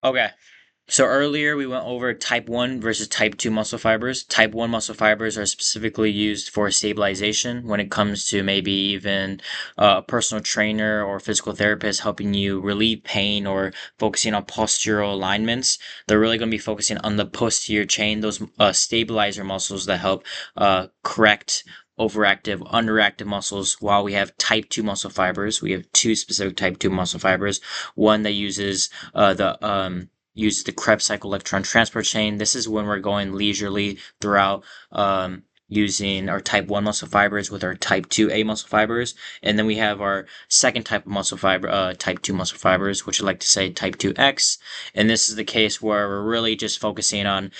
Okay. So earlier we went over type 1 versus type 2 muscle fibers. Type 1 muscle fibers are specifically used for stabilization when it comes to maybe even a personal trainer or physical therapist helping you relieve pain or focusing on postural alignments. They're really going to be focusing on the posterior chain, those stabilizer muscles that help correct overactive, underactive muscles, while we have type 2 muscle fibers. We have two specific type 2 muscle fibers. One that uses the Krebs cycle electron transport chain. This is when we're going leisurely throughout using our type 1 muscle fibers with our type 2A muscle fibers. And then we have our second type of muscle fiber, type 2 muscle fibers, which I like to say type 2X. And this is the case where we're really just focusing on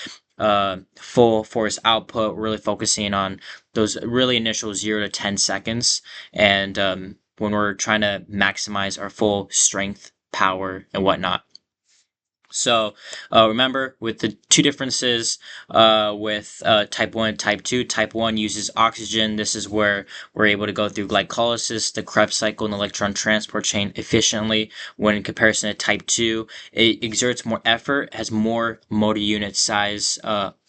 full force output, really focusing on those really initial 0 to 10 seconds. And when we're trying to maximize our full strength, power, and whatnot. So remember, with the two differences with type 1 and type 1 uses oxygen. This is where we're able to go through glycolysis, the Krebs cycle, and electron transport chain efficiently. When in comparison to type 2, it exerts more effort, has more motor unit size,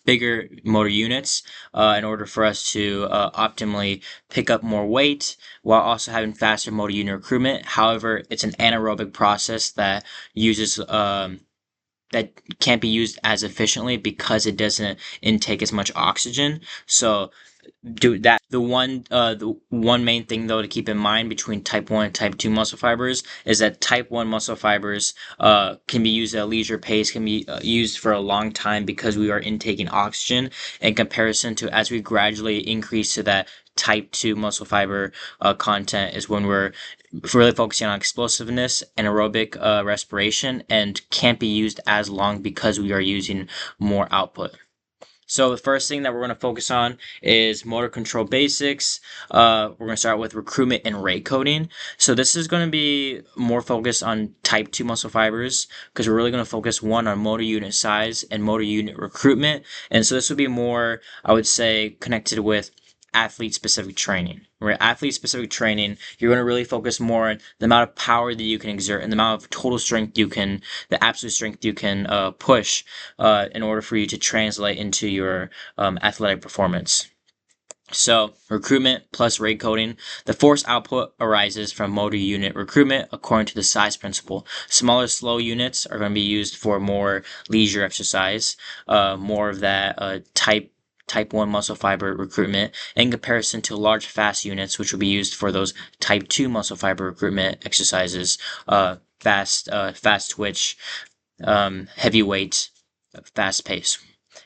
bigger motor units in order for us to optimally pick up more weight while also having faster motor unit recruitment. However, it's an anaerobic process that uses that can't be used as efficiently because it doesn't intake as much oxygen. So do that. The one main thing though to keep in mind between type 1 and type 2 muscle fibers is that type 1 muscle fibers can be used at a leisure pace, can be used for a long time because we are intaking oxygen in comparison to as we gradually increase to that type 2 muscle fiber content is when we're really focusing on explosiveness and aerobic respiration and can't be used as long because we are using more output. So the first thing that we're going to focus on is motor control basics. We're going to start with recruitment and rate coding. So this is going to be more focused on type 2 muscle fibers because we're really going to focus one on motor unit size and motor unit recruitment. And so this would be more, I would say, connected with athlete specific training. Right? Athlete specific training, you're going to really focus more on the amount of power that you can exert and the amount of total strength the absolute strength you can push in order for you to translate into your athletic performance. So, recruitment plus rate coding. The force output arises from motor unit recruitment according to the size principle. Smaller, slow units are going to be used for more leisure exercise, more of that type 1 muscle fiber recruitment in comparison to large fast units, which will be used for those type 2 muscle fiber recruitment exercises, fast twitch, heavy weight, fast pace.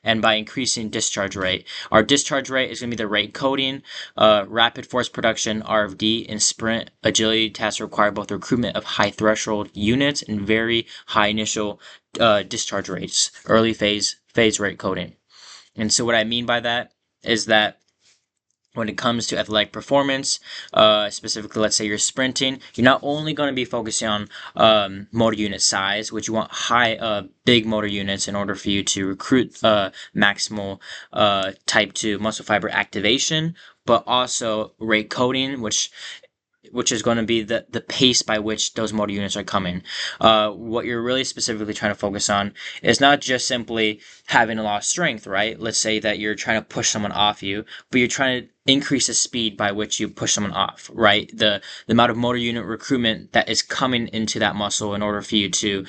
And by increasing discharge rate. Our discharge rate is going to be the rate coding. Rapid force production, RFD, and sprint agility tasks require both recruitment of high threshold units and very high initial discharge rates, early phase rate coding. And so what I mean by that is that when it comes to athletic performance, specifically, let's say you're sprinting, you're not only going to be focusing on motor unit size, which you want big motor units in order for you to recruit maximal type 2 muscle fiber activation, but also rate coding, which is going to be the pace by which those motor units are coming. What you're really specifically trying to focus on is not just simply having a lot of strength, right? Let's say that you're trying to push someone off you, but you're trying to increase the speed by which you push someone off, right? The amount of motor unit recruitment that is coming into that muscle in order for you to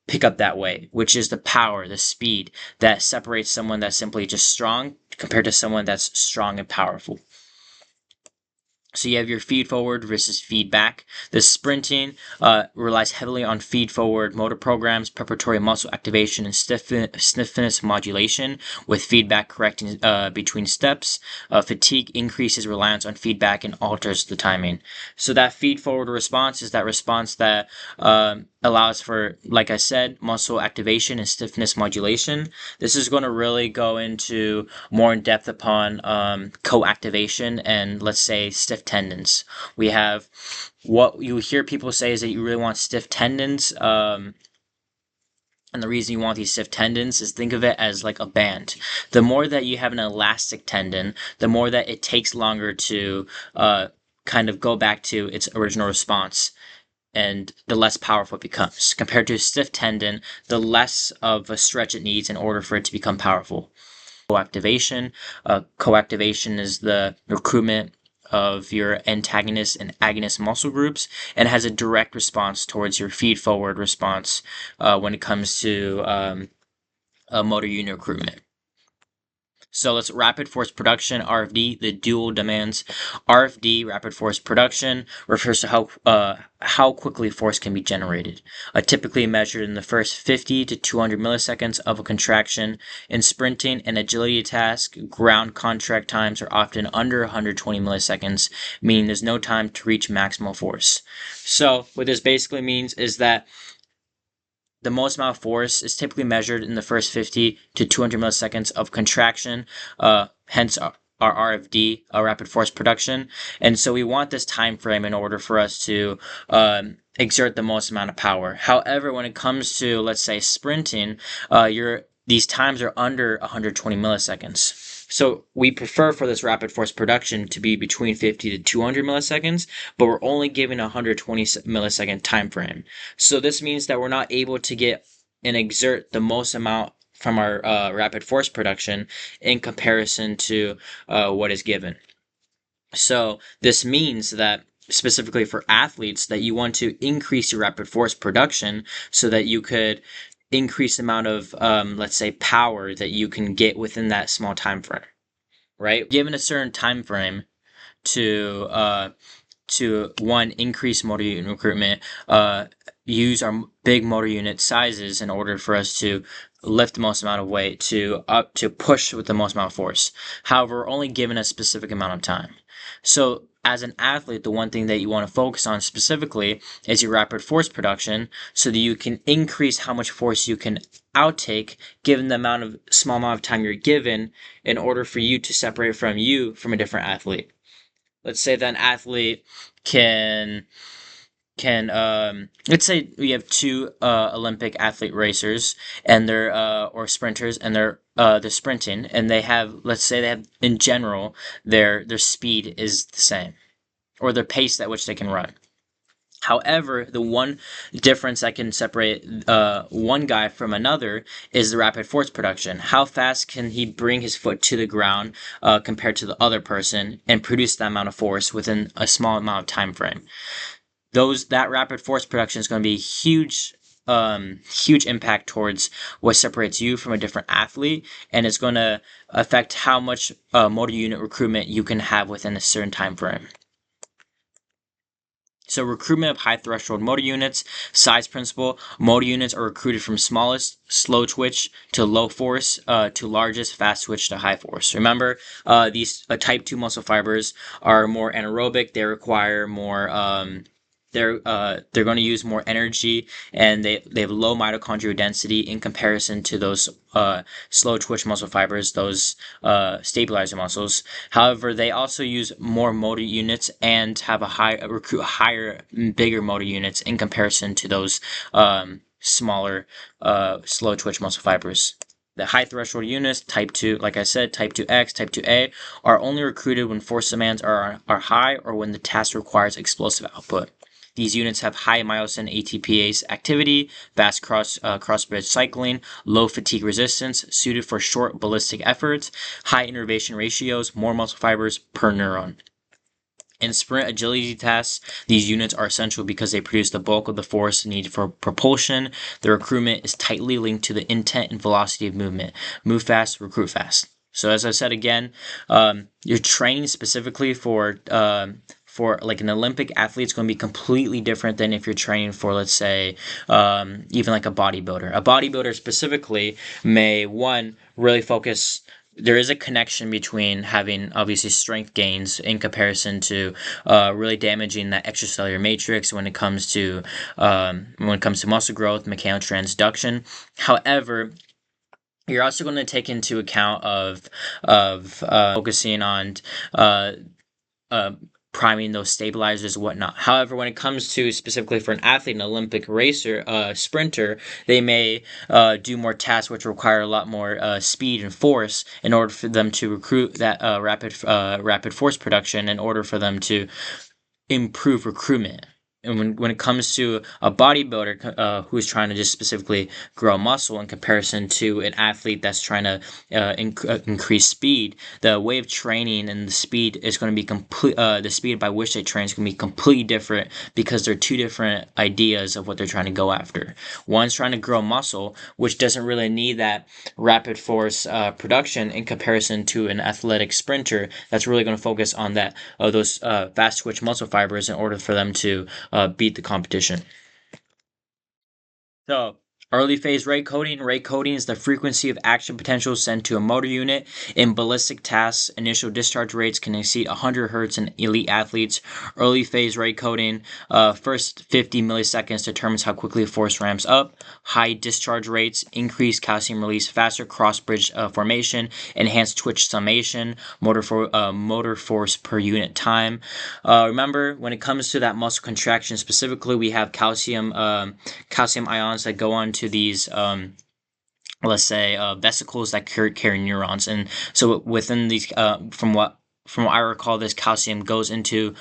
pick up that weight, which is the power, the speed that separates someone that's simply just strong compared to someone that's strong and powerful. So you have your feed forward versus feedback. The sprinting relies heavily on feed forward motor programs, preparatory muscle activation, and stiffness modulation, with feedback correcting between steps. Fatigue increases reliance on feedback and alters the timing. So that feed forward response is that response that allows for, like I said, muscle activation and stiffness modulation. This is going to really go into more in depth upon co-activation and, let's say, stiff tendons. We have what you hear people say is that you really want stiff tendons. And the reason you want these stiff tendons is think of it as like a band. The more that you have an elastic tendon, the more that it takes longer to kind of go back to its original response. and the less powerful it becomes. Compared to a stiff tendon, the less of a stretch it needs in order for it to become powerful. Co-activation. Co-activation is the recruitment of your antagonist and agonist muscle groups and has a direct response towards your feed forward response when it comes to motor unit recruitment. So let's rapid force production, RFD, the dual demands. RFD, rapid force production, refers to how quickly force can be generated. Typically measured in the first 50 to 200 milliseconds of a contraction. In sprinting and agility tasks, ground contract times are often under 120 milliseconds, meaning there's no time to reach maximal force. So what this basically means is that the most amount of force is typically measured in the first 50 to 200 milliseconds of contraction, hence our RFD, rapid force production. And so we want this time frame in order for us to exert the most amount of power. However, when it comes to, let's say, sprinting, these times are under 120 milliseconds. So we prefer for this rapid force production to be between 50 to 200 milliseconds, but we're only given a 120 millisecond time frame. So this means that we're not able to get and exert the most amount from our rapid force production in comparison to what is given. So this means that specifically for athletes that you want to increase your rapid force production so that you could increase the amount of let's say power that you can get within that small time frame, right? Given a certain time frame to one, increase motor unit recruitment, use our big motor unit sizes in order for us to lift the most amount of weight, to push with the most amount of force. However, we're only given a specific amount of time. So as an athlete, the one thing that you want to focus on specifically is your rapid force production so that you can increase how much force you can outtake given the small amount of time you're given in order for you to separate from a different athlete. Let's say that an athlete can let's say we have two Olympic athlete racers and they're or sprinters and they're sprinting and let's say they have in general their speed is the same or their pace at which they can run. However, the one difference that can separate one guy from another is the rapid force production. How fast can he bring his foot to the ground compared to the other person and produce that amount of force within a small amount of time frame? That rapid force production is going to be huge impact towards what separates you from a different athlete, and it's going to affect how much motor unit recruitment you can have within a certain time frame. So recruitment of high threshold motor units, size principle. Motor units are recruited from smallest slow twitch to low force to largest fast twitch to high force. Remember, these type 2 muscle fibers are more anaerobic. They require more they're going to use more energy and they have low mitochondrial density in comparison to those slow twitch muscle fibers, those stabilizer muscles. However, they also use more motor units and have recruit higher, bigger motor units in comparison to those smaller slow twitch muscle fibers. The high threshold units, type 2, like I said, type 2X, type 2A, are only recruited when force demands are high or when the task requires explosive output. These units have high myosin ATPase activity, fast cross-bridge cycling, low fatigue resistance, suited for short ballistic efforts, high innervation ratios, more muscle fibers per neuron. In sprint agility tasks, these units are essential because they produce the bulk of the force needed for propulsion. The recruitment is tightly linked to the intent and velocity of movement. Move fast, recruit fast. So as I said again, you're training specifically for like an Olympic athlete is going to be completely different than if you're training for, let's say, even like a bodybuilder. A bodybuilder specifically may, one, really focus. There is a connection between having obviously strength gains in comparison to really damaging that extracellular matrix when it comes to muscle growth, mechanical transduction. However, you're also going to take into account of focusing on priming those stabilizers and whatnot. However, when it comes to specifically for an athlete, an Olympic racer, sprinter, they may do more tasks which require a lot more speed and force in order for them to recruit that rapid force production in order for them to improve recruitment. and when it comes to a bodybuilder who's trying to just specifically grow muscle in comparison to an athlete that's trying to increase speed, the way of training and the speed is going to be the speed by which they train is going to be completely different because they're two different ideas of what they're trying to go after. One's trying to grow muscle, which doesn't really need that rapid force production in comparison to an athletic sprinter that's really going to focus on that those fast twitch muscle fibers in order for them to beat the competition. So, early phase rate coding. Rate coding is the frequency of action potential sent to a motor unit. In ballistic tasks, initial discharge rates can exceed 100 Hz in elite athletes. Early phase rate coding, first 50 milliseconds determines how quickly a force ramps up. High discharge rates, increased calcium release, faster cross-bridge formation, enhanced twitch summation, motor force per unit time. Remember, when it comes to that muscle contraction specifically, we have calcium ions that go on to these let's say vesicles that carry neurons, and so within these from what I recall, this calcium goes into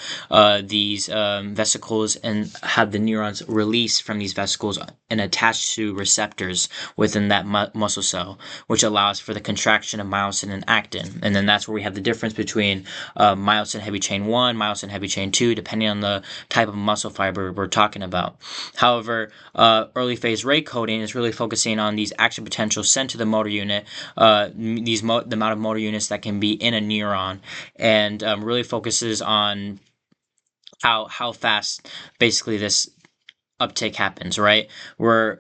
these vesicles and have the neurons release from these vesicles and attach to receptors within that muscle cell, which allows for the contraction of myosin and actin. And then that's where we have the difference between myosin heavy chain 1, myosin heavy chain 2, depending on the type of muscle fiber we're talking about. However, early phase rate coding is really focusing on these action potentials sent to the motor unit, the amount of motor units that can be in a neuron, and really focuses on how fast basically this uptake happens, right? We're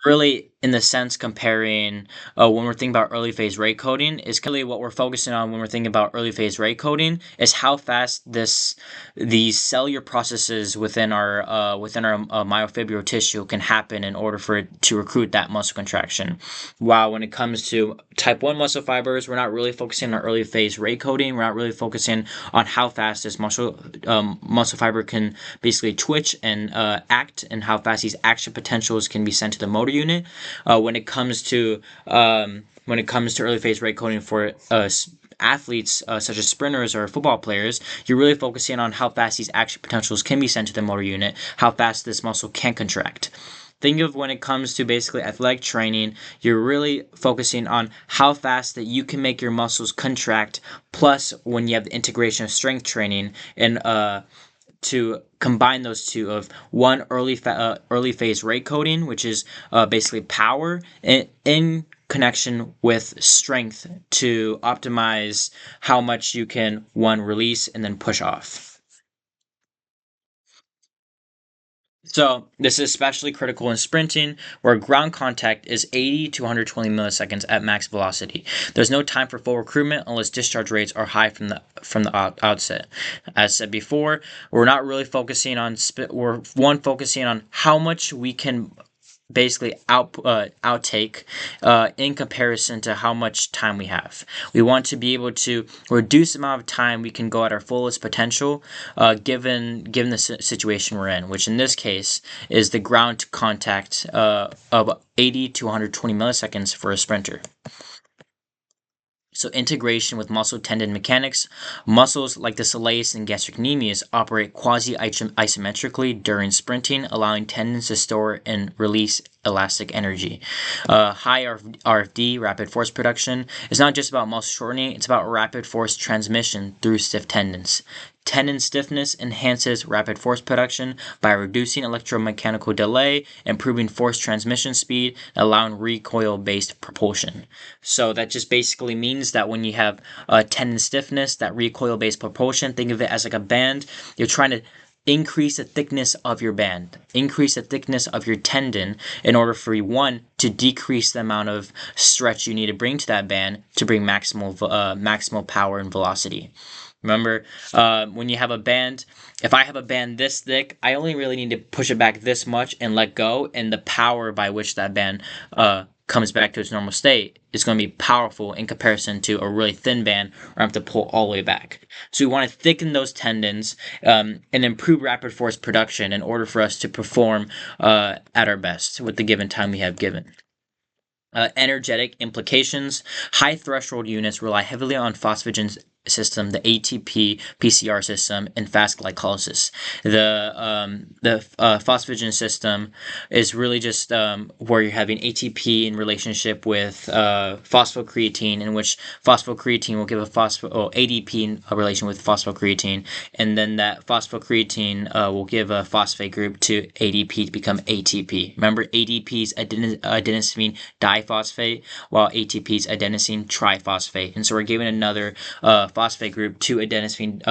really, in the sense, comparing when we're thinking about early phase rate coding, is really what we're focusing on when we're thinking about early phase rate coding is how fast these cellular processes within our myofibrillar tissue can happen in order for it to recruit that muscle contraction. While when it comes to type 1 muscle fibers, we're not really focusing on early phase rate coding. We're not really focusing on how fast this muscle fiber can basically twitch and act, and how fast these action potentials can be sent to the motor unit. When it comes to early phase rate coding for athletes such as sprinters or football players, you're really focusing on how fast these action potentials can be sent to the motor unit, how fast this muscle can contract. Think of when it comes to basically athletic training, you're really focusing on how fast that you can make your muscles contract, plus when you have the integration of strength training and to combine those two of one early phase rate coding, which is basically power in connection with strength to optimize how much you can release and then push off. So this is especially critical in sprinting, where ground contact is 80 to 120 milliseconds at max velocity. There's no time for full recruitment unless discharge rates are high from the outset. As said before, we're not really focusing on we're focusing on how much we can basically outtake in comparison to how much time we have. We want to be able to reduce the amount of time we can go at our fullest potential, given the situation we're in, which in this case is the ground contact of 80 to 120 milliseconds for a sprinter. So integration with muscle tendon mechanics. Muscles like the soleus and gastrocnemius operate quasi-isometrically during sprinting, allowing tendons to store and release elastic energy. High RFD, rapid force production, is not just about muscle shortening, it's about rapid force transmission through stiff tendons. Tendon stiffness enhances rapid force production by reducing electromechanical delay, improving force transmission speed, and allowing recoil-based propulsion. So that just basically means that when you have tendon stiffness, that recoil-based propulsion, think of it as like a band. You're trying to increase the thickness of your band, increase the thickness of your tendon in order for one to decrease the amount of stretch you need to bring to that band to bring maximal power and velocity. Remember, when you have a band, if I have a band this thick, I only really need to push it back this much and let go, and the power by which that band comes back to its normal state is going to be powerful in comparison to a really thin band where I have to pull all the way back. So we want to thicken those tendons and improve rapid force production in order for us to perform at our best with the given time we have given. Energetic implications. High threshold units rely heavily on phosphagen system, the ATP PCR system, and fast glycolysis. The phosphagen system is really just where you're having ATP in relationship with phosphocreatine, in which phosphocreatine will give a ADP in a relation with phosphocreatine, and then that phosphocreatine will give a phosphate group to ADP to become ATP. Remember, ADP is adenosine diphosphate, while ATP is adenosine triphosphate, and so we're giving another phosphate group to adenosine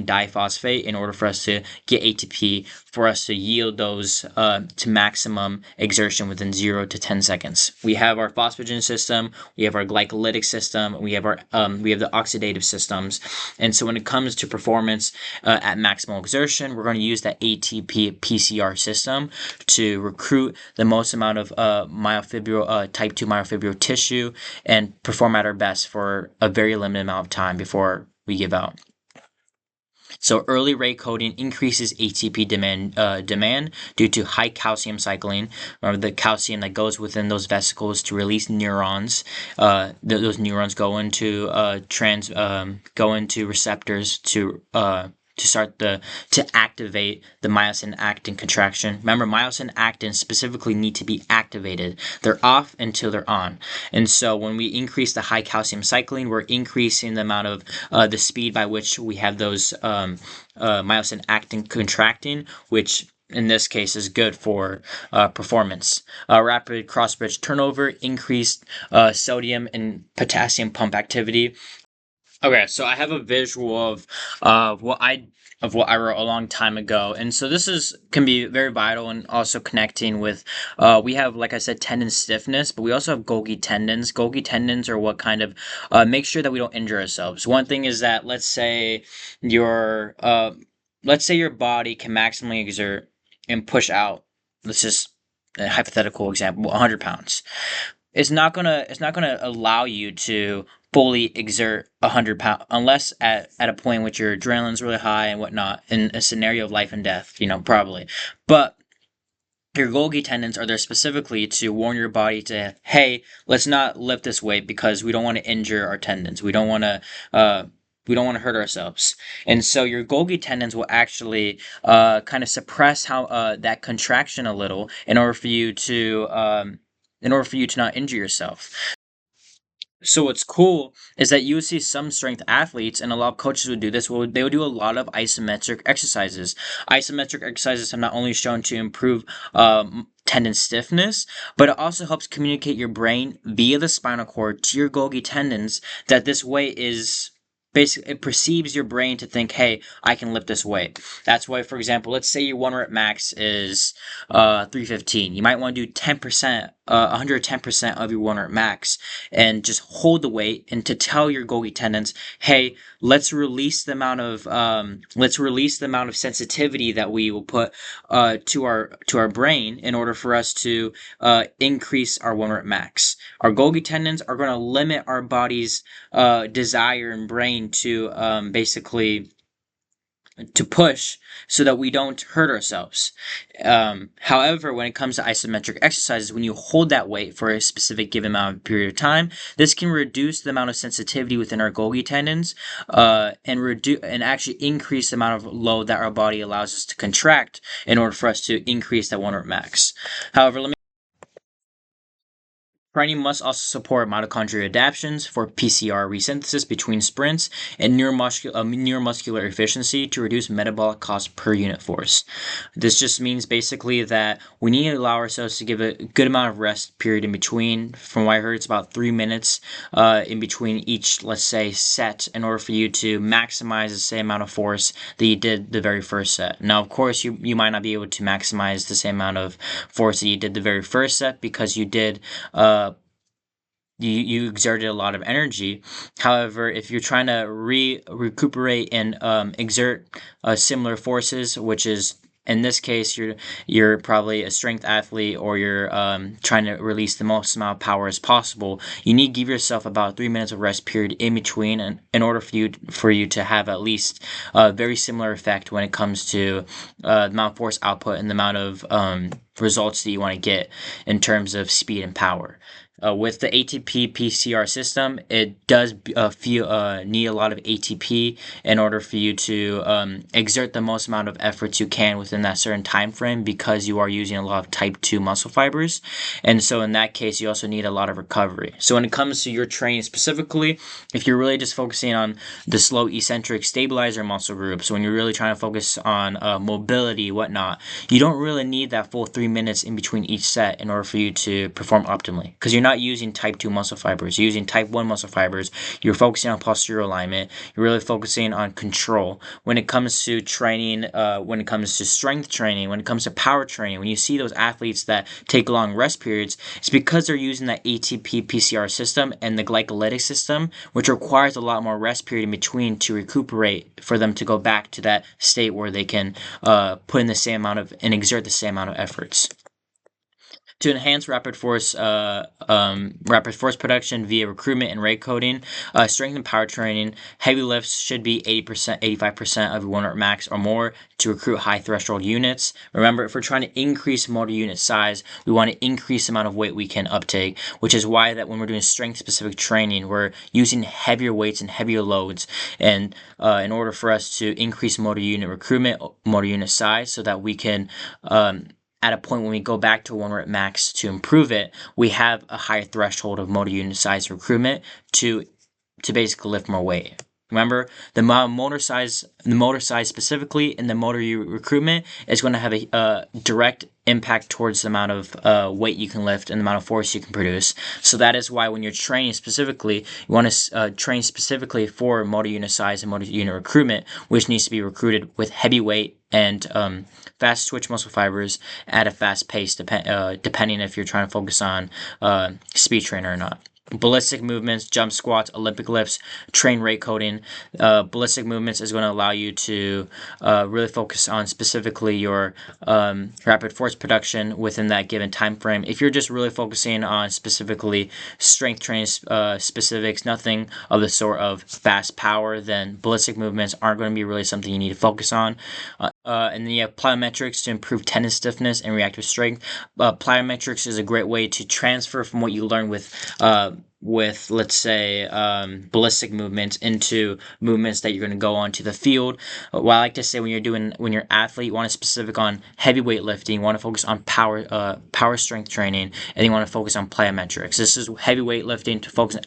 diphosphate in order for us to get ATP, for us to yield those to maximum exertion within 0 to 10 seconds. We have our phosphagen system, we have our glycolytic system, we have the oxidative systems, and so when it comes to performance at maximal exertion, we're going to use that ATP PCR system to recruit the most amount of type 2 myofibril tissue and perform at our best for a very limited amount of time before we give out. So early rate coding increases ATP demand due to high calcium cycling. Remember the calcium that goes within those vesicles to release neurons. Those neurons go into receptors to activate the myosin actin contraction. Remember, myosin actin specifically need to be activated. They're off until they're on. And so when we increase the high calcium cycling, we're increasing the amount of the speed by which we have those myosin actin contracting, which in this case is good for performance. Rapid cross-bridge turnover, increased sodium and potassium pump activity. Okay, so I have a visual of what I wrote a long time ago, and so this can be very vital and also connecting with. We have, like I said, tendon stiffness, but we also have Golgi tendons. Golgi tendons are what kind of make sure that we don't injure ourselves. One thing is that let's say your body can maximally exert and push out. Let's just a hypothetical example, 100 pounds. It's not gonna allow you to fully exert 100 pounds unless at a point in which your adrenaline's really high and whatnot, in a scenario of life and death, probably. But your Golgi tendons are there specifically to warn your body to, hey, let's not lift this weight because we don't want to injure our tendons. We don't want to hurt ourselves. And so your Golgi tendons will actually kind of suppress how that contraction a little in order for you to not injure yourself. So what's cool is that you would see some strength athletes, and a lot of coaches would do this. They would do a lot of isometric exercises. Isometric exercises have not only shown to improve tendon stiffness, but it also helps communicate your brain via the spinal cord to your Golgi tendons that this weight is basically, it perceives your brain to think, hey, I can lift this weight. That's why, for example, let's say your 1 rep max is 315. You might want to do 10%, 110% of your 1 rep max, and just hold the weight, and to tell your Golgi tendons, hey, let's release the amount of sensitivity that we will put to our brain in order for us to increase our 1 rep max. Our Golgi tendons are going to limit our body's desire and brain to basically to push so that we don't hurt ourselves. However, when it comes to isometric exercises, when you hold that weight for a specific given period of time, this can reduce the amount of sensitivity within our Golgi tendons and actually increase the amount of load that our body allows us to contract in order for us to increase that 1 rep max. However, training must also support mitochondrial adaptations for PCR resynthesis between sprints and neuromuscular efficiency to reduce metabolic cost per unit force. This just means basically that we need to allow ourselves to give a good amount of rest period in between. From what I heard, it's about 3 minutes in between each, let's say, set in order for you to maximize the same amount of force that you did the very first set. Now, of course, you might not be able to maximize the same amount of force that you did the very first set because you did you exerted a lot of energy. However, if you're trying to recuperate and exert similar forces, which is in this case you're probably a strength athlete, or you're trying to release the most amount of power as possible, you need to give yourself about 3 minutes of rest period in between, and in order for you to have at least a very similar effect when it comes to the amount of force output and the amount of results that you want to get in terms of speed and power. With the ATP PCR system, it does need a lot of ATP in order for you to exert the most amount of efforts you can within that certain time frame, because you are using a lot of type 2 muscle fibers. And so in that case, you also need a lot of recovery. So when it comes to your training specifically, if you're really just focusing on the slow eccentric stabilizer muscle groups, when you're really trying to focus on mobility, whatnot, you don't really need that full 3 minutes in between each set in order for you to perform optimally, because you're not using type 2 muscle fibers, you're using type 1 muscle fibers. You're focusing on posterior alignment, you're really focusing on control. When it comes to training, when it comes to strength training, when it comes to power training, when you see those athletes that take long rest periods, it's because they're using that ATP PCR system and the glycolytic system, which requires a lot more rest period in between to recuperate, for them to go back to that state where they can put in the same amount of and exert the same amount of efforts. To enhance rapid force production via recruitment and rate coding, strength and power training, heavy lifts should be 80%, 85% of your 1 rep max or more to recruit high threshold units. Remember, if we're trying to increase motor unit size, we want to increase the amount of weight we can uptake, which is why that when we're doing strength specific training, we're using heavier weights and heavier loads, and in order for us to increase motor unit recruitment, motor unit size, so that we can at a point when we go back to 1 rep max to improve it, we have a higher threshold of motor unit size recruitment to basically lift more weight. Remember, the motor size specifically, and the motor recruitment is going to have a direct impact towards the amount of weight you can lift and the amount of force you can produce. So that is why when you're training specifically, you want to train specifically for motor unit size and motor unit recruitment, which needs to be recruited with heavy weight and fast twitch muscle fibers at a fast pace, depending if you're trying to focus on speed trainer or not. Ballistic movements, jump squats, Olympic lifts, train rate coding. Ballistic movements is going to allow you to really focus on specifically your rapid force production within that given time frame. If you're just really focusing on specifically strength training specifics, nothing of the sort of fast power, then ballistic movements aren't going to be really something you need to focus on. And then you have plyometrics to improve tendon stiffness and reactive strength. Plyometrics is a great way to transfer from what you learn with let's say ballistic movements into movements that you're going to go onto the field. What I like to say, when you're an athlete, you want to specific on heavyweight lifting, you want to focus on power strength training, and you want to focus on plyometrics. This is heavyweight lifting to focus on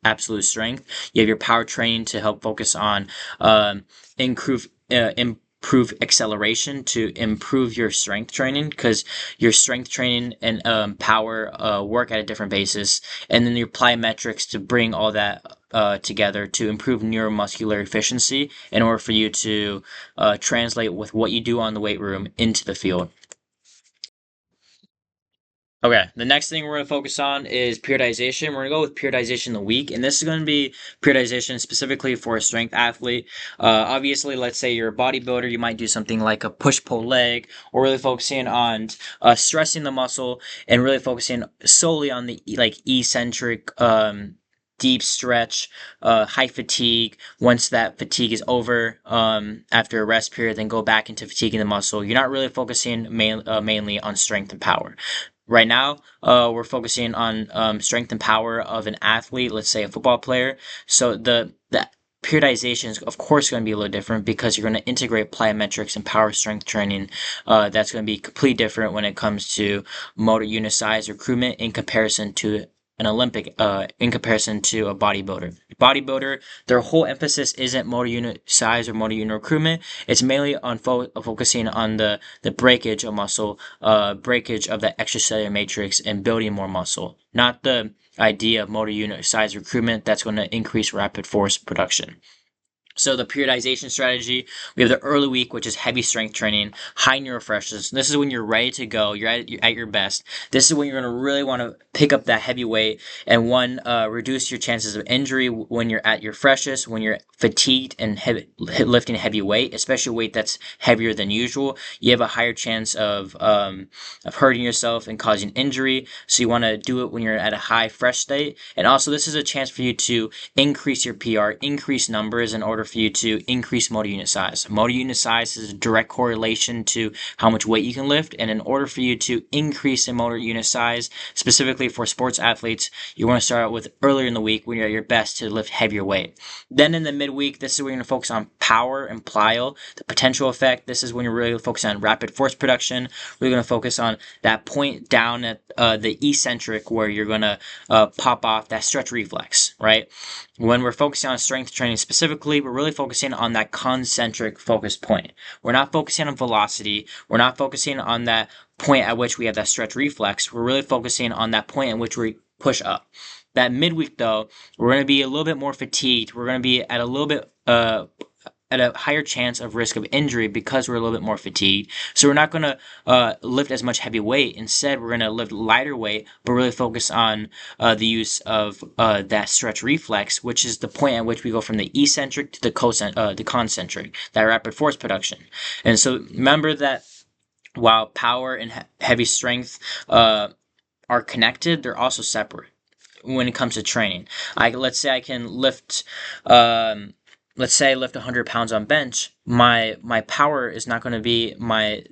absolute strength. You have your power training to help focus on improve acceleration to improve your strength training, because your strength training and power work at a different basis, and then your plyometrics to bring all that together to improve neuromuscular efficiency in order for you to translate with what you do on the weight room into the field. Okay, the next thing we're going to focus on is periodization. We're going to go with periodization of the week, and this is going to be periodization specifically for a strength athlete. Obviously, let's say you're a bodybuilder, you might do something like a push-pull leg, or really focusing on stressing the muscle and really focusing solely on the eccentric deep stretch, high fatigue. Once that fatigue is over, after a rest period, then go back into fatiguing the muscle. You're not really focusing mainly on strength and power. Right now, we're focusing on strength and power of an athlete, let's say a football player. So the periodization is, of course, going to be a little different, because you're going to integrate plyometrics and power strength training. That's going to be completely different when it comes to motor unit size recruitment in comparison to an Olympic, in comparison to a bodybuilder. Their whole emphasis isn't motor unit size or motor unit recruitment. It's mainly on focusing on the breakage of muscle, breakage of the extracellular matrix, and building more muscle, not the idea of motor unit size recruitment that's going to increase rapid force production. So the periodization strategy, we have the early week, which is heavy strength training, high neurofreshness. This is when you're ready to go. You're at your best. This is when you're going to really want to pick up that heavy weight and reduce your chances of injury when you're at your freshest, when you're fatigued and lifting heavy weight, especially weight that's heavier than usual. You have a higher chance of hurting yourself and causing injury. So you want to do it when you're at a high fresh state. And also, this is a chance for you to increase your PR, increase numbers in order for you to increase motor unit size. Motor unit size is a direct correlation to how much weight you can lift, and in order for you to increase in motor unit size, specifically for sports athletes, you want to start out with earlier in the week when you're at your best to lift heavier weight. Then in the midweek, this is where you're going to focus on power and plyo, the potential effect. This is when you're really focusing on rapid force production. We're going to focus on that point down at the eccentric where you're going to pop off that stretch reflex, right? When we're focusing on strength training specifically, we're really focusing on that concentric focus point. We're not focusing on velocity. We're not focusing on that point at which we have that stretch reflex. We're really focusing on that point at which we push up. That midweek, though, we're going to be a little bit more fatigued. We're going to be at a little bit at a higher chance of risk of injury because we're a little bit more fatigued. So we're not going to lift as much heavy weight. Instead, we're going to lift lighter weight, but really focus on the use of that stretch reflex, which is the point at which we go from the eccentric to the concentric, that rapid force production. And so remember that while power and heavy strength are connected, they're also separate when it comes to training. Let's say I can lift let's say I lift 100 pounds on bench, my power is not going to be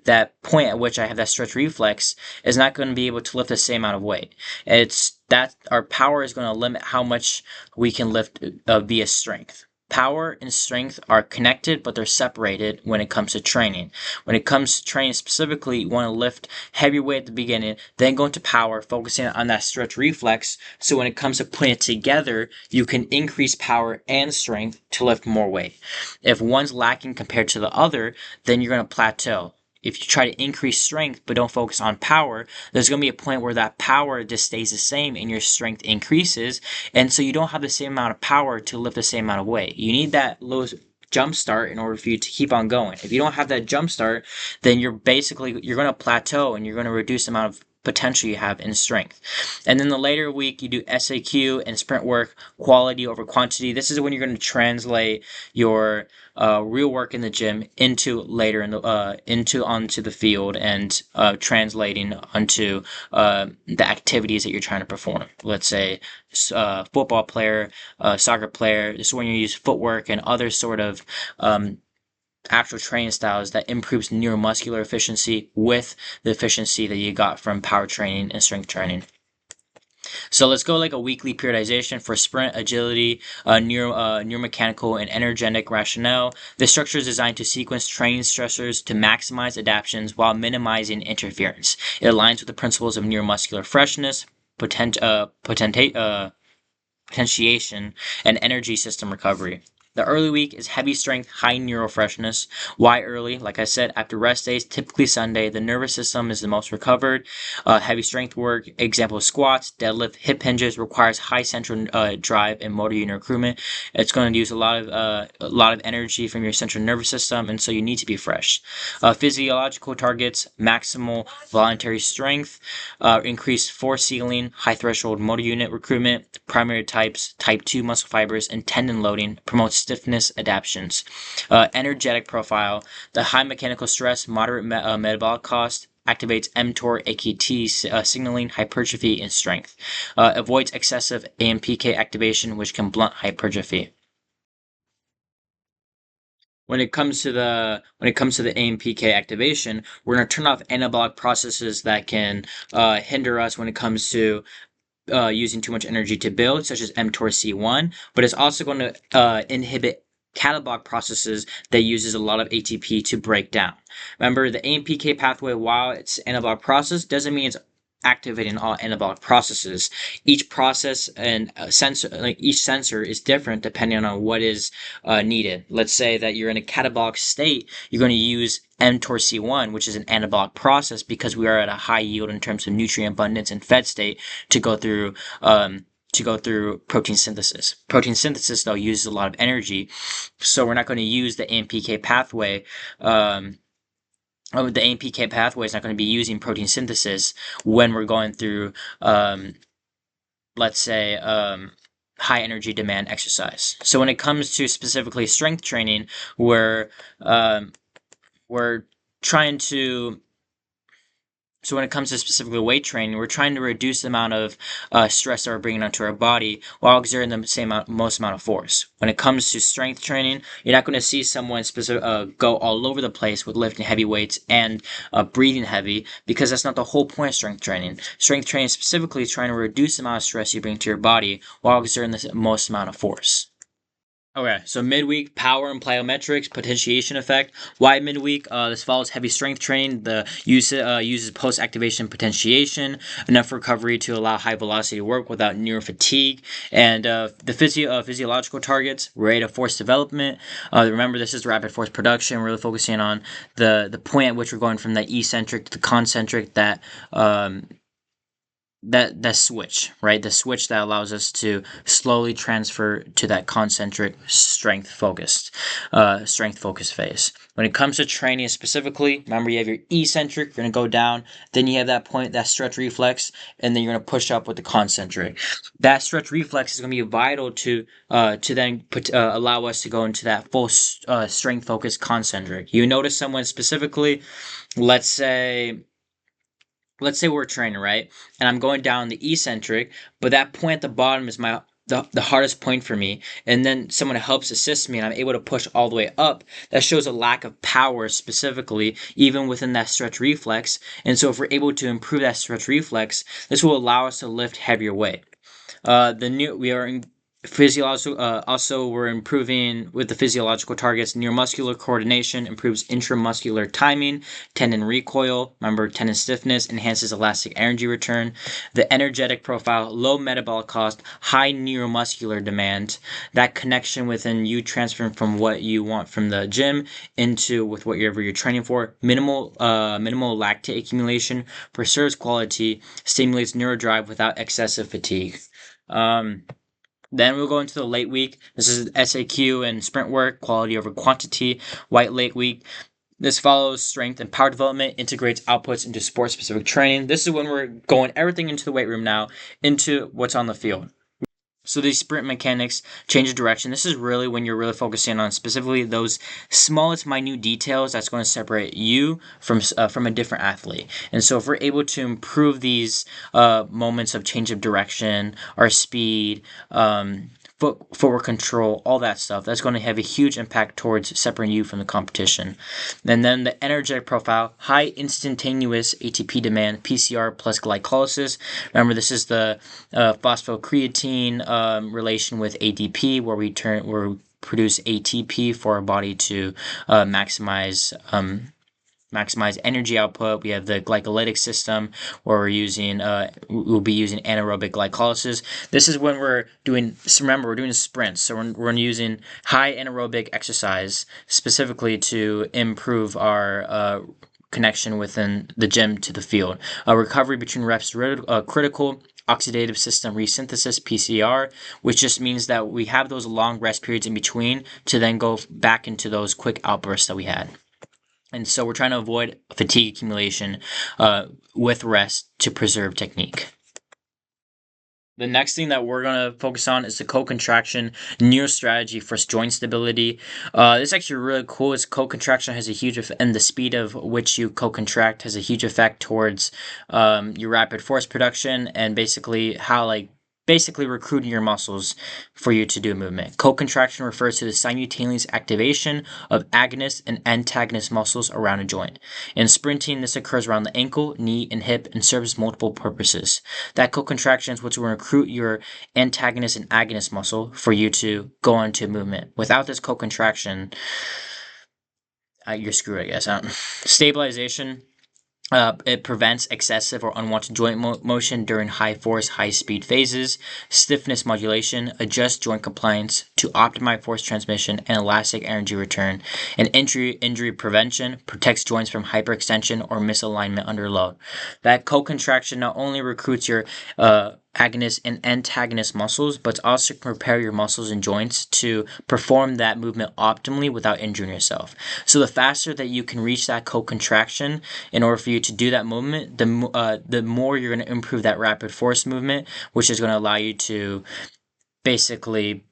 that point at which I have that stretch reflex is not going to be able to lift the same amount of weight. It's that our power is going to limit how much we can lift via strength. Power and strength are connected, but they're separated when it comes to training. When it comes to training specifically, you want to lift heavy weight at the beginning, then go into power, focusing on that stretch reflex. So when it comes to putting it together, you can increase power and strength to lift more weight. If one's lacking compared to the other, then you're going to plateau. If you try to increase strength but don't focus on power, there's going to be a point where that power just stays the same and your strength increases. And so you don't have the same amount of power to lift the same amount of weight. You need that low jump start in order for you to keep on going. If you don't have that jump start, then you're going to plateau and you're going to reduce the amount of potential you have in strength. And then the later week, you do SAQ and sprint work, quality over quantity. This is when you're going to translate your real work in the gym into later onto the field and translating onto the activities that you're trying to perform. Let's say football player, soccer player. This is when you use footwork and other sort of actual training styles that improves neuromuscular efficiency with the efficiency that you got from power training and strength training. So let's go like a weekly periodization for sprint, agility, neuromechanical, and energetic rationale. This structure is designed to sequence training stressors to maximize adaptations while minimizing interference. It aligns with the principles of neuromuscular freshness, potentiation, and energy system recovery. The early week is heavy strength, high neural freshness. Why early? Like I said, after rest days, typically Sunday, the nervous system is the most recovered. Heavy strength work, example squats, deadlift, hip hinges, requires high central drive and motor unit recruitment. It's going to use a lot of energy from your central nervous system, and so you need to be fresh. Physiological targets: maximal voluntary strength, increased force ceiling, high threshold motor unit recruitment. Primary types: type 2 muscle fibers and tendon loading, promotes stiffness adaptations. Energetic profile: the high mechanical stress, moderate metabolic cost, activates mTOR, AKT signaling, hypertrophy, and strength. Avoids excessive AMPK activation, which can blunt hypertrophy. When it comes to the AMPK activation, we're going to turn off anabolic processes that can hinder us when it comes to using too much energy to build, such as mTOR C1, but it's also going to inhibit catabolic processes that uses a lot of ATP to break down. Remember, the AMPK pathway, while it's an anabolic process, doesn't mean it's activating all anabolic processes. Each process and each sensor is different depending on what is needed. Let's say that you're in a catabolic state, you're going to use mTOR C1, which is an anabolic process, because we are at a high yield in terms of nutrient abundance and fed state to go through protein synthesis. Protein synthesis, though, uses a lot of energy, so we're not going to use the AMPK pathway. The AMPK pathway is not going to be using protein synthesis when we're going through, let's say, high energy demand exercise. So when it comes to specifically strength training, we're trying to So when it comes to specifically weight training, we're trying to reduce the amount of stress that we're bringing onto our body while exerting the most amount of force. When it comes to strength training, you're not going to see someone go all over the place with lifting heavy weights and breathing heavy, because that's not the whole point of strength training. Strength training specifically is trying to reduce the amount of stress you bring to your body while exerting the most amount of force. Okay, so midweek power and plyometrics potentiation effect. Why midweek? This follows heavy strength training. The uses post activation potentiation, enough recovery to allow high velocity work without neuro fatigue, and the physiological targets: rate of force development. Remember, this is rapid force production. We're really focusing on the point at which we're going from the eccentric to the concentric. That switch, right? The switch that allows us to slowly transfer to that concentric strength focused phase. When it comes to training specifically, remember, you have your eccentric, you're going to go down, then you have that point, that stretch reflex, and then you're going to push up with the concentric. That stretch reflex is going to be vital to then allow us to go into that full strength focused concentric. You notice someone specifically, let's say we're training, right? And I'm going down the eccentric, but that point at the bottom is the hardest point for me. And then someone helps assist me and I'm able to push all the way up. That shows a lack of power specifically, even within that stretch reflex. And so if we're able to improve that stretch reflex, this will allow us to lift heavier weight. We are in physiological. Also, we're improving with the physiological targets. Neuromuscular coordination improves intramuscular timing. Tendon recoil. Remember, tendon stiffness enhances elastic energy return. The energetic profile, low metabolic cost, high neuromuscular demand. That connection within you transferring from what you want from the gym into with whatever you're training for. Minimal lactate accumulation preserves quality, stimulates neurodrive without excessive fatigue. Then we'll go into the late week. This is SAQ and sprint work, quality over quantity. White late week. This follows strength and power development, integrates outputs into sport-specific training. This is when we're going everything into the weight room now, into what's on the field. So these sprint mechanics, change of direction, this is really when you're really focusing on specifically those smallest minute details that's going to separate you from a different athlete. And so if we're able to improve these moments of change of direction, our speed, footwork control, all that stuff, that's going to have a huge impact towards separating you from the competition. And then the energetic profile, high instantaneous ATP demand, PCR plus glycolysis. Remember, this is the phosphocreatine relation with ADP, where we produce ATP for our body to maximize energy output. We have the glycolytic system where we'll be using anaerobic glycolysis. This is when we're doing sprints. So we're using high anaerobic exercise specifically to improve our connection within the gym to the field. Recovery between reps critical. Oxidative system resynthesis, PCR, which just means that we have those long rest periods in between to then go back into those quick outbursts that we had. And so we're trying to avoid fatigue accumulation with rest to preserve technique. The next thing that we're going to focus on is the co-contraction neurostrategy for joint stability. This is actually really cool. Co-contraction has a huge effect, and the speed of which you co-contract has a huge effect towards your rapid force production and basically recruiting your muscles for you to do a movement. Co-contraction refers to the simultaneous activation of agonist and antagonist muscles around a joint. In sprinting, this occurs around the ankle, knee, and hip and serves multiple purposes. That co-contraction is what's going to recruit your antagonist and agonist muscle for you to go on to a movement. Without this co-contraction, you're screwed, I guess. Stabilization. It prevents excessive or unwanted joint motion during high force, high speed phases. Stiffness modulation adjusts joint compliance to optimize force transmission and elastic energy return. And injury prevention protects joints from hyperextension or misalignment under load. That co-contraction not only recruits your agonist and antagonist muscles, but also prepare your muscles and joints to perform that movement optimally without injuring yourself. So the faster that you can reach that co-contraction in order for you to do that movement, the more you're going to improve that rapid force movement, which is going to allow you to basically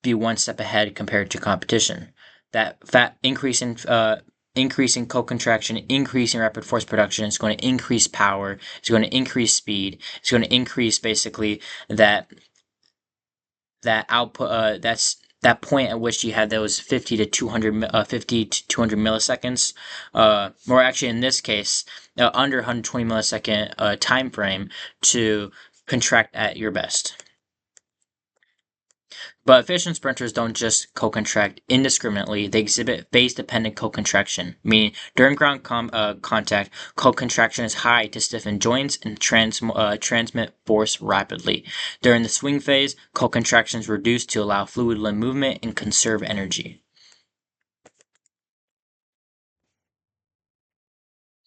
be one step ahead compared to competition. That increase in increasing co-contraction, increasing rapid force production. It's going to increase power. It's going to increase speed. It's going to increase basically that output. That's that point at which you have those 50 to 200 milliseconds, or actually in this case, under 120 millisecond time frame to contract at your best. But efficient sprinters don't just co-contract indiscriminately, they exhibit phase-dependent co-contraction, meaning during ground contact, co-contraction is high to stiffen joints and transmit force rapidly. During the swing phase, co-contraction is reduced to allow fluid movement and conserve energy.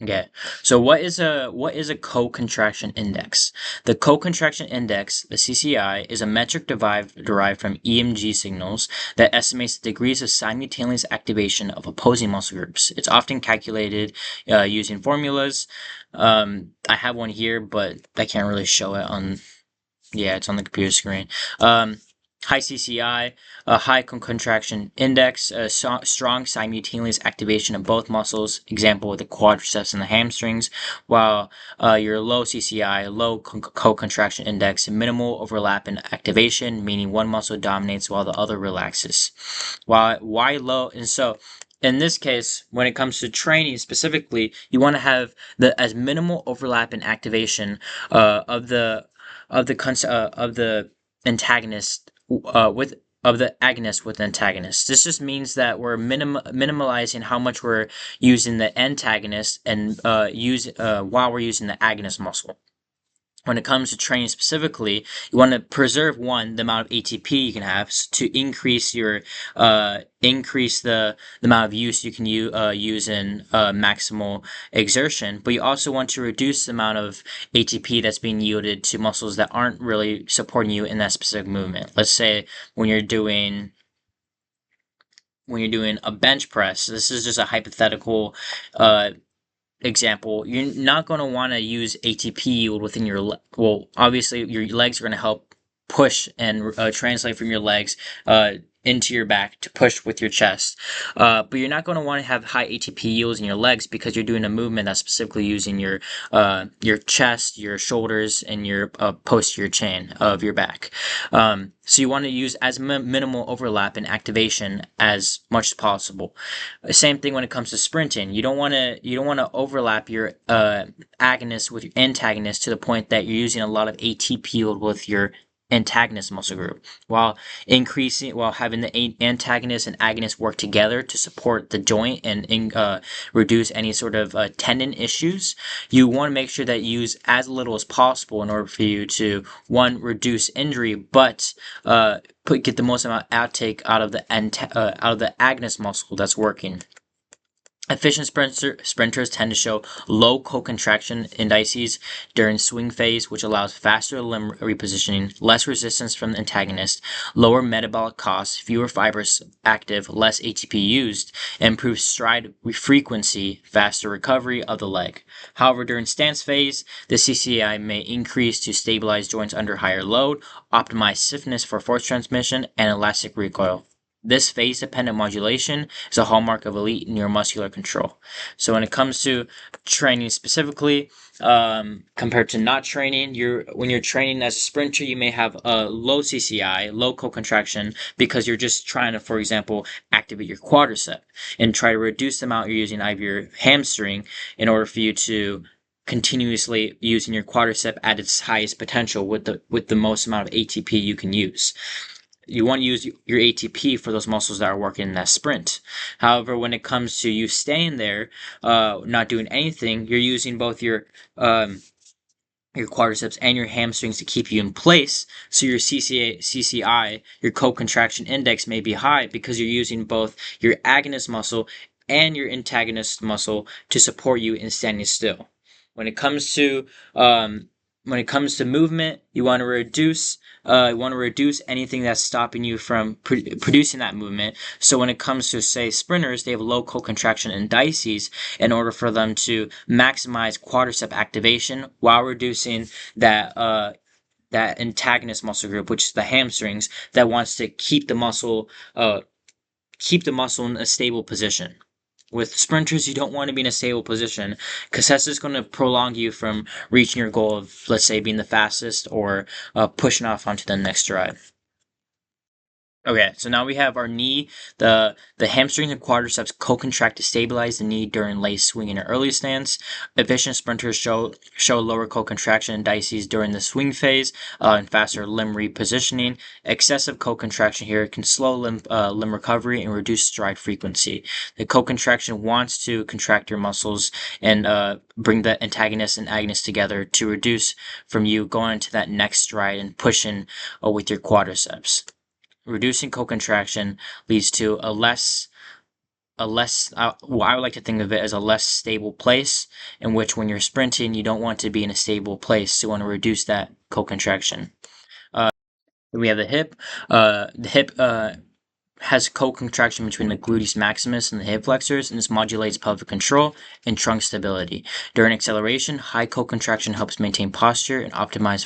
Okay, so what is a co-contraction index? The co-contraction index, the CCI, is a metric derived from EMG signals that estimates the degrees of simultaneous activation of opposing muscle groups. It's often calculated using formulas. I have one here, but I can't really show it on. Yeah, it's on the computer screen. High CCI, a high contraction index, a strong simultaneous activation of both muscles, example with the quadriceps and the hamstrings, while your low CCI, low co-contraction index, minimal overlap in activation, meaning one muscle dominates while the other relaxes. Why low? And so in this case, when it comes to training specifically, you want to have the as minimal overlap in activation of the antagonist with of the agonist with antagonist. This just means that we're minimalizing how much we're using the antagonist and while we're using the agonist muscle. When it comes to training specifically, you want to preserve the amount of ATP you can have to increase the amount of use you can use in maximal exertion, but you also want to reduce the amount of ATP that's being yielded to muscles that aren't really supporting you in that specific movement. Let's say when you're doing a bench press, this is just a hypothetical example, you're not going to want to use ATP yield within your obviously your legs are going to help push and translate from your legs into your back to push with your chest, but you're not going to want to have high ATP yields in your legs because you're doing a movement that's specifically using your chest, your shoulders, and your posterior chain of your back. So you want to use as minimal overlap in activation as much as possible. Same thing when it comes to sprinting. You don't want to overlap your agonist with your antagonist to the point that you're using a lot of ATP yield with your antagonist muscle group, while having the antagonist and agonist work together to support the joint and reduce any sort of tendon issues. You want to make sure that you use as little as possible in order for you to reduce injury, but get the most amount outtake out of the agonist muscle that's working. Efficient sprinters tend to show low co-contraction indices during swing phase, which allows faster limb repositioning, less resistance from the antagonist, lower metabolic costs, fewer fibers active, less ATP used, and improved stride frequency, faster recovery of the leg. However, during stance phase, the CCI may increase to stabilize joints under higher load, optimize stiffness for force transmission, and elastic recoil. This phase-dependent modulation is a hallmark of elite neuromuscular control. So when it comes to training specifically, compared to not training, when you're training as a sprinter, you may have a low CCI, low co-contraction, because you're just trying to, for example, activate your quadricep and try to reduce the amount you're using out of your hamstring in order for you to continuously using your quadricep at its highest potential with the most amount of ATP you can use. You want to use your ATP for those muscles that are working in that sprint. However, when it comes to you staying there, not doing anything, you're using both your quadriceps and your hamstrings to keep you in place. So your CCI, your co-contraction index may be high because you're using both your agonist muscle and your antagonist muscle to support you in standing still. When it comes to movement, you want to reduce anything that's stopping you from producing that movement. So when it comes to, say, sprinters, they have low co-contraction indices in order for them to maximize quadricep activation while reducing that antagonist muscle group, which is the hamstrings, that wants to keep the muscle in a stable position. With sprinters, you don't want to be in a stable position because that's just going to prolong you from reaching your goal of, let's say, being the fastest or pushing off onto the next stride. Okay, so now we have our knee. The hamstrings and quadriceps co-contract to stabilize the knee during late swing and early stance. Efficient sprinters show lower co-contraction indices during the swing phase and faster limb repositioning. Excessive co-contraction here can slow limb recovery and reduce stride frequency. The co-contraction wants to contract your muscles and bring the antagonist and agonist together to reduce from you going into that next stride and pushing with your quadriceps. Reducing co-contraction leads to well, I would like to think of it as a less stable place in which when you're sprinting, you don't want to be in a stable place. So you want to reduce that co-contraction. Uh, we have the hip. The hip has co-contraction between the gluteus maximus and the hip flexors, and this modulates pelvic control and trunk stability. During acceleration, high co-contraction helps maintain posture and optimize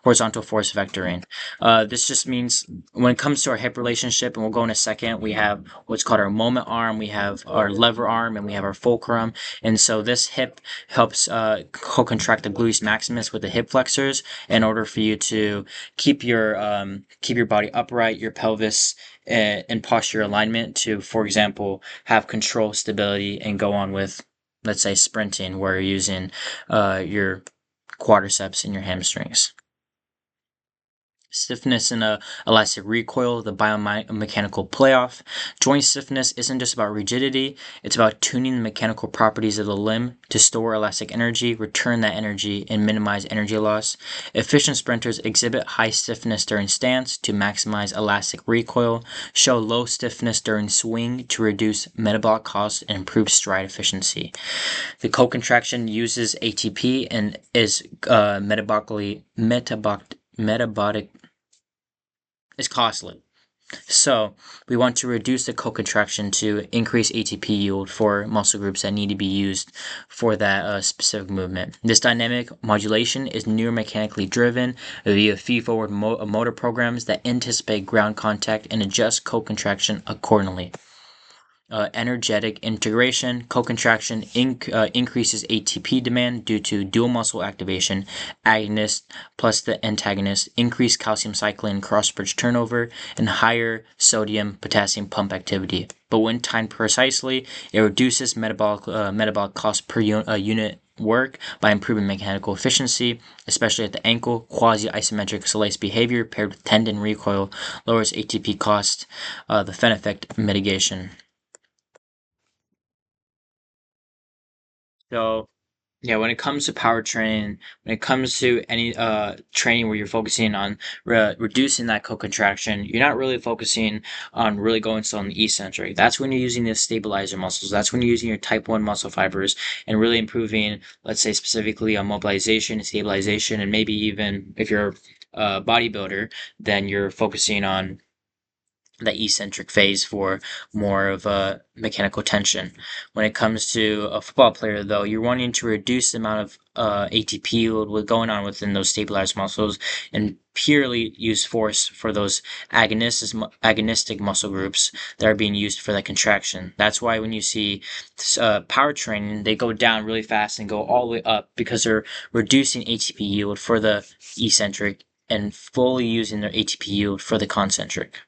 horizontal force vectoring. This just means when it comes to our hip relationship, and we'll go in a second, we have what's called our moment arm, we have our lever arm, and we have our fulcrum. And so this hip helps co-contract the gluteus maximus with the hip flexors in order for you to keep your body upright, your pelvis and posture alignment to, for example, have control, stability, and go on with, let's say, sprinting, where you're using your quadriceps and your hamstrings. Stiffness and elastic recoil, the biomechanical playoff. Joint stiffness isn't just about rigidity, it's about tuning the mechanical properties of the limb to store elastic energy, return that energy, and minimize energy loss. Efficient sprinters exhibit high stiffness during stance to maximize elastic recoil, show low stiffness during swing to reduce metabolic costs and improve stride efficiency. The co-contraction uses ATP and is metabolic is costly. So we want to reduce the co-contraction to increase ATP yield for muscle groups that need to be used for that specific movement. This dynamic modulation is neuromechanically driven via feed-forward motor programs that anticipate ground contact and adjust co-contraction accordingly. Energetic integration, co-contraction increases ATP demand due to dual muscle activation, agonist plus the antagonist, increased calcium cycling cross-bridge turnover, and higher sodium potassium pump activity. But when timed precisely, it reduces metabolic cost per unit work by improving mechanical efficiency, especially at the ankle. Quasi-isometric solace behavior paired with tendon recoil lowers ATP cost, the Fen effect mitigation. So yeah, when it comes to power training, when it comes to any training where you're focusing on reducing that co-contraction, you're not really focusing on really going slow on the eccentric. That's when you're using the stabilizer muscles. That's when you're using your type 1 muscle fibers and really improving, let's say specifically on mobilization and stabilization, and maybe even if you're a bodybuilder, then you're focusing on the eccentric phase for more of a mechanical tension. When it comes to a football player, though, you're wanting to reduce the amount of ATP yield going on within those stabilized muscles and purely use force for those agonistic muscle groups that are being used for that contraction. That's why when you see power training, they go down really fast and go all the way up because they're reducing ATP yield for the eccentric and fully using their ATP yield for the concentric.